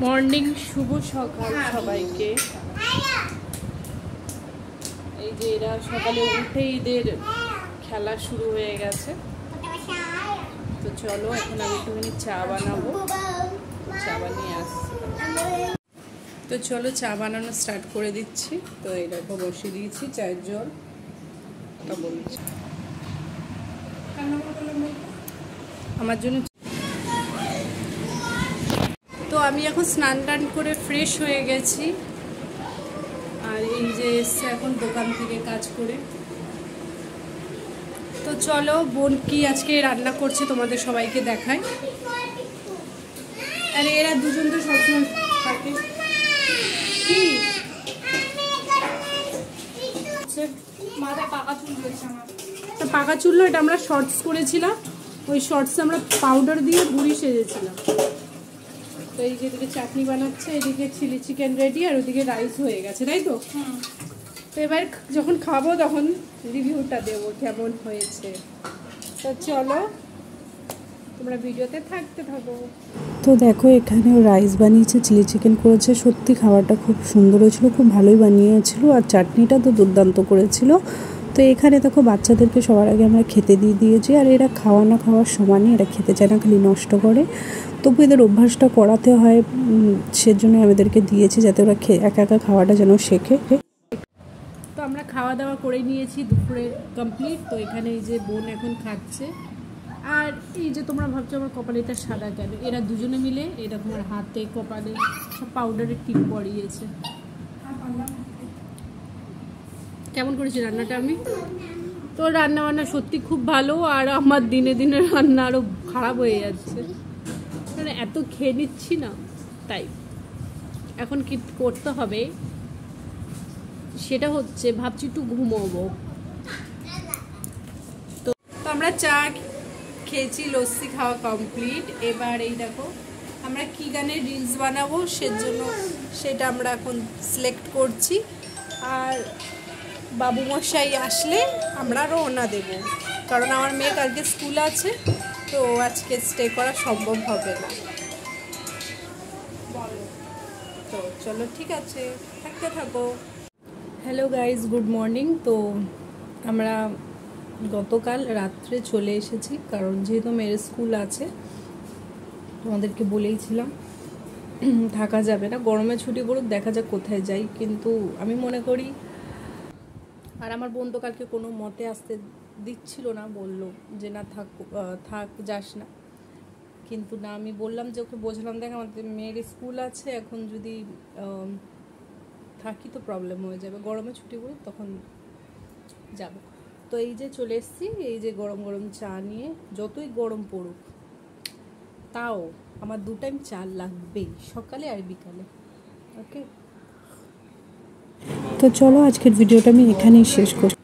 Morning, শুভ সকাল সবাইকে। এই যে এরা সকালে উঠে এদের খেলা শুরু হয়ে গেছে। তো চলো এখন আমি একটুখানি চা বানাবো, চা বানিয়ে আসছি। তো চলো চা বানানো স্টার্ট করে দিচ্ছি। তো এরকম বসিয়ে দিয়েছি চায়ের জল, বলছি আমার জন্য। তো আমি এখন স্নান টান করে ফ্রেশ হয়ে গেছি, আর এই যে এসছে এখন দোকান থেকে কাজ করে। তো চলো বোন কি আজকে রান্না করছে তোমাদের সবাইকে দেখাই। আরে এরা দুজন তো সবসময় থাকে। কি মাথায় পাকা চুল রয়েছে আমার। তা পাকা চুল, এটা আমরা শর্টস করেছিলাম, ওই শর্টসে আমরা পাউডার দিয়ে বুড়ি সেজেছিলাম। তো এই যে এদিকে চাটনি বানাচ্ছে, এদিকে চিলি চিকেন রেডি, আর ওদিকে রাইস হয়ে গেছে, তাই তো? তো এবার যখন খাবো তখন রিভিউটা দেবো কেমন হয়েছে। তো চলো তোমরা ভিডিওতে থাকতে থাকো। তো দেখো এখানে রাইস বানিয়েছে, চিলি চিকেন করেছে, সত্যি খাবারটা খুব সুন্দর হয়েছিল, খুব ভালোই বানিয়েছিল, আর চাটনিটা তো দুর্দান্ত করেছিল। তো এখানে দেখো বাচ্চাদেরকে সবার আগে আমরা খেতে দিয়ে দিয়েছি, আর এরা খাওয়া না খাওয়ার সমানই, এরা খেতে চায় না, খালি নষ্ট করে। তবু এদের অভ্যাসটা করাতে হয়, সেজন্য আমাদেরকে দিয়েছি যাতে ওরা একা একা খাওয়াটা যেন শেখে। তো আমরা খাওয়া দাওয়া করে নিয়েছি, দুপুরে কমপ্লিট। তো এখানে এই যে বোন এখন খাচ্ছে, আর এই যে তোমরা ভাবছো আমার কপালে এটা সাদা কেন, এরা দুজনে মিলে এটা তোমার হাতে কপালে সব পাউডারের টিপ পরিয়েছে। কেমন করেছি রান্নাটা আমি? তো রান্না বান্না সত্যি খুব ভালো, আর আমার দিনে দিনে রান্না আরও খারাপ হয়ে যাচ্ছে, মানে এত খেয়ে নিচ্ছি না। তাই এখন কি করতে হবে সেটা হচ্ছে ভাবছি একটু ঘুমোবো। তো আমরা চা খেয়েছি, লস্যি খাওয়া কমপ্লিট। এবার এই দেখো আমরা কি গানে রিলস বানাবো সেজন্য সেটা আমরা এখন সিলেক্ট করছি, আর বাবু মশাই আসলে আমরা রওনা দেব, কারণ আমার মেয়ে কালকে স্কুল আছে, তো আজকে স্টে করা সম্ভব হবে না। তো চলো ঠিক আছে, থাকতে থাকো। Hello guys, good morning. তো আমরা গতকাল রাত্রে চলে এসেছি, কারণ যেহেতু মেয়ের স্কুল আছে, তোমাদেরকে বলেইছিলাম থাকা যাবে না, গরমে ছুটি পড়ুক, দেখা যাক কোথায় যাই। কিন্তু আমি মনে করি, আর আমার বোন তো কালকে কোনো মতে আসতে দিচ্ছিল না, বলল যে না থাক যাস না। কিন্তু না, আমি বললাম যে ওকে বোঝালাম, দেখ আমাদের মেয়ের স্কুল আছে, এখন যদি থাকি তো প্রবলেম হয়ে যাবে, গরমে ছুটি পড়ুক তখন যাব। তো এই যে চলে এসেছি, এই যে গরম গরম চা নিয়ে, যতই গরম পড়ুক তাও আমার 2 টাইম চা লাগবেই, সকালে আর বিকালে। ওকে, তো চলো আজকের ভিডিওটা আমি এখানেই শেষ করছি।